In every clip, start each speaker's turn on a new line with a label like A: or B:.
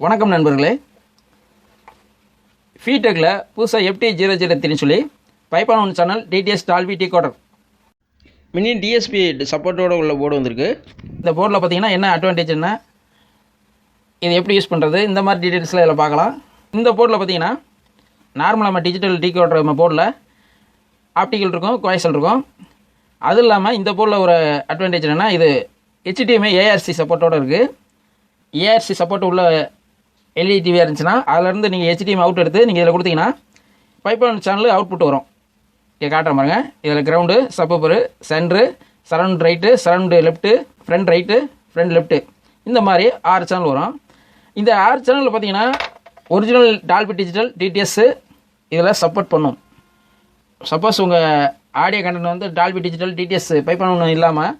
A: வணக்கம் நண்பர்களே. ஃபீடெக்கில் புதுசாக FT003 சொல்லி five point one channel DTS Dolby decoder mini DSP சப்போர்ட்டோடு உள்ள போர்டு வந்திருக்கு. இந்த போர்டில் பார்த்தீங்கன்னா என்ன அட்வான்டேஜ், என்ன இது எப்படி யூஸ் பண்ணுறது, இந்த மாதிரி டீட்டெயில்ஸில் இதில் பார்க்கலாம். இந்த போர்டில் பார்த்தீங்கன்னா நார்மலாக நம்ம டிஜிட்டல் டி கோடர் நம்ம போர்டில் ஆப்டிக்கல் இருக்கும், குவாய்சல் இருக்கும். அது இல்லாமல் இந்த போர்டில் ஒரு அட்வான்டேஜ் என்னென்னா இது HDMI ARC சப்போர்ட்டோடு இருக்குது. ARC சப்போர்ட் உள்ள LED டிவியாக இருந்துச்சுன்னா அதிலேருந்து நீங்கள் HDMI அவுட் எடுத்து நீங்கள் இதில் கொடுத்தீங்கன்னா பைப்பான் சேனல் அவுட்புட் வரும். இங்கே காட்டுற பாருங்க. இதில் ground, subwoofer, centre, surround right, surround left, front right, front left, இந்த மாதிரி 6 சேனல் வரும். இந்த 6 சேனலில் பார்த்தீங்கன்னா ஒரிஜினல் டால்பி டிஜிட்டல் டிடிஎஸ் இதில் சப்போர்ட் பண்ணும். சப்போஸ் உங்கள் ஆடியோ கண்டென்ட் வந்து டால்பி டிஜிட்டல் டிடிஎஸ் பைப்பான் ஒன்று இல்லாமல்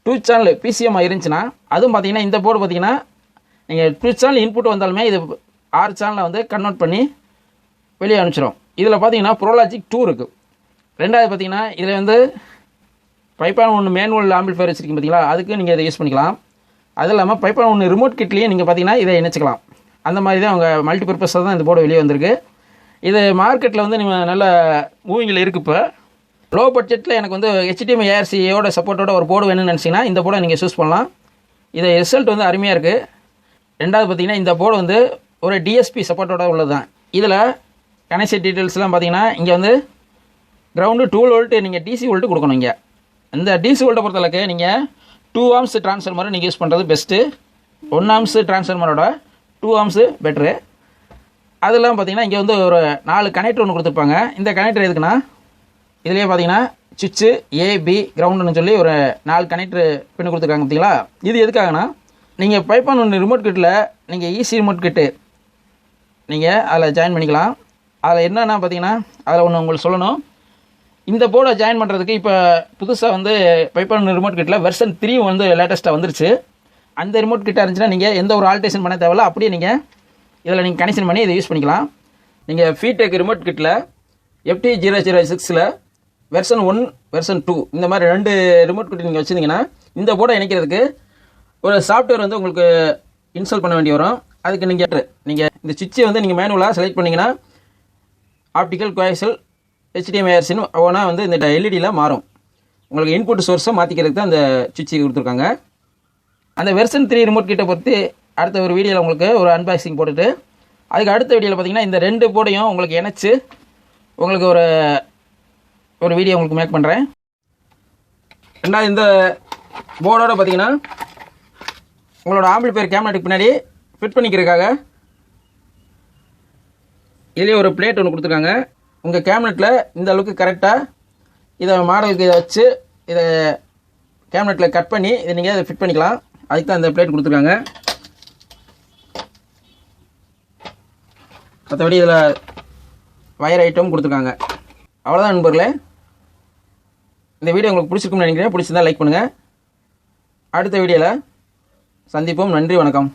A: 2 சேனல் PCM இருந்துச்சுன்னா அதுவும் பார்த்தீங்கன்னா இந்த போர்டு பார்த்தீங்கன்னா நீங்கள் 2 சேனல் இன்புட் வந்தாலுமே இது 6 சேனலை வந்து கன்வெர்ட் பண்ணி வெளியே அனுப்பிச்சிடும். இதில் பார்த்தீங்கன்னா ப்ரோலாஜிக் 2 இருக்குது. ரெண்டாவது பார்த்தீங்கன்னா இதில் வந்து பைப்பான் ஒன்று மேனுவல் ஆம்பிளிஃபையர் வச்சுருக்கீங்க பார்த்தீங்களா, அதுக்கு நீங்கள் இதை யூஸ் பண்ணிக்கலாம். அது இல்லாமல் பைப்பான் ஒன்று ரிமோட் கிட்லேயும் நீங்கள் பார்த்தீங்கன்னா இதை இணைச்சிக்கலாம். அந்த மாதிரி தான் அவங்க மல்டி பர்பஸாக தான் இந்த போர்டு வெளியே வந்திருக்கு. இது மார்க்கெட்டில் வந்து நீங்கள் நல்ல மூவிங்கில் இருக்குது. இப்போ லோ பட்ஜெட்டில் எனக்கு வந்து HDMI ARCயோட சப்போர்ட்டோட ஒரு போர்டு வேணும்னு நினச்சிங்கன்னா இந்த போர்டை நீங்கள் சூஸ் பண்ணலாம். இது ரிசல்ட் வந்து அருமையாக இருக்குது. ரெண்டாவது பார்த்தீங்கன்னா இந்த போர்டு வந்து ஒரு DSP சப்போர்ட்டோட உள்ளது தான். இதில் கனெக்ஷன் டீட்டெயில்ஸ்லாம் பார்த்தீங்கன்னா இங்கே வந்து கிரவுண்டு 12 வோல்ட்டு நீங்கள் DC வோல்ட்டு கொடுக்கணும். இங்கே இந்த DC வோல்ட்டை பொறுத்தளவுக்கு நீங்கள் 2 ஆம்ஸ் ட்ரான்ஸ்ஃபார்மரை நீங்கள் யூஸ் பண்ணுறது பெஸ்ட்டு. 1 ஆம்ஸ் ட்ரான்ஸ்ஃபார்மரோட 2 ஆம்ஸு பெட்ரு. அதெல்லாம் பார்த்தீங்கன்னா இங்கே வந்து ஒரு 4 கனெக்டர் ஒன்று கொடுத்துருப்பாங்க. இந்த கனெக்டர் எதுக்குன்னா இதுலேயே பார்த்தீங்கன்னா சுவிட்சு AB கிரவுண்டுன்னு சொல்லி ஒரு 4 கனெக்டர் பின்னு கொடுத்துருக்காங்க பார்த்தீங்களா. இது எதுக்காகனா நீங்கள் பைப்பான் ஒன்று ரிமோட் கிட்டில் நீங்கள் EC ரிமோட் கிட்டு நீங்கள் அதில் ஜாயின் பண்ணிக்கலாம். அதில் என்னென்னா பார்த்தீங்கன்னா அதில் ஒன்று உங்களுக்கு சொல்லணும். இந்த போர்டை ஜாயின் பண்ணுறதுக்கு இப்போ புதுசாக வந்து பைப்பான் ரிமோட் கிட்டில் வெர்ஷன் 3 வந்து லேட்டஸ்ட்டாக வந்துருச்சு. அந்த ரிமோட் கிட்டாக இருந்துச்சுன்னா நீங்கள் எந்த ஒரு ஆல்ட்ரேஷன் பண்ண தேவையில்ல, அப்படியே நீங்கள் இதில் நீங்கள் கனெக்ஷன் பண்ணி இதை யூஸ் பண்ணிக்கலாம். நீங்கள் ஃபீடெக் ரிமோட் கிட்டில் FT006 வெர்ஷன் 1 வெர்ஷன் 2 இந்த மாதிரி 2 ரிமோட் கிட் நீங்கள் வச்சுருந்தீங்கன்னா இந்த போர்டை இணைக்கிறதுக்கு ஒரு சாஃப்ட்வேர் வந்து உங்களுக்கு இன்ஸ்டால் பண்ண வேண்டி வரும். அதுக்கு நீங்கள் இந்த சுவிட்சை வந்து நீங்கள் மேனுவலாக செலக்ட் பண்ணிங்கன்னா ஆப்டிக்கல், குவாய்சல், HDMI ARCன்னு ஒவ்வொன்றா வந்து இந்த LEDயில் மாறும். உங்களுக்கு இன்புட் சோர்ஸை மாற்றிக்கிறதுக்கு தான் அந்த சுவிட்சை கொடுத்துருக்காங்க. அந்த வெர்ஷன் 3 ரிமோட் கிட்டை பொறுத்து அடுத்த ஒரு வீடியோவில் உங்களுக்கு ஒரு அன்பாக்சிங் போட்டுட்டு அதுக்கு அடுத்த வீடியோவில் பார்த்தீங்கன்னா இந்த 2 போர்டையும் உங்களுக்கு இணைச்சு உங்களுக்கு ஒரு வீடியோ உங்களுக்கு மேக் பண்ணுறேன். ரெண்டாவது இந்த போர்டோட பார்த்தீங்கன்னா உங்களோட ஆம்பிளிஃபையர் கேமராட்டுக்கு பின்னாடி ஃபிட் பண்ணிக்கிறதுக்காக இதுலேயே ஒரு பிளேட் ஒன்று கொடுத்துருக்காங்க. உங்கள் கேமரட்டில் இந்த அளவுக்கு கரெக்டாக இதை மாடலுக்கு இதை வச்சு இதை கேமரட்டில் கட் பண்ணி இதை நீங்கள் அதை ஃபிட் பண்ணிக்கலாம். அதுக்கு தான் இந்த பிளேட் கொடுத்துருக்காங்க. மற்றபடி இதில் வயர் ஐட்டம் கொடுத்துருக்காங்க. அவ்வளோதான் நண்பர்களே. இந்த வீடியோ உங்களுக்கு பிடிச்சிருக்கும்னு நினைக்கிறேன். பிடிச்சிருந்தா லைக் பண்ணுங்கள். அடுத்த வீடியோவில் சந்திப்போம். நன்றி, வணக்கம்.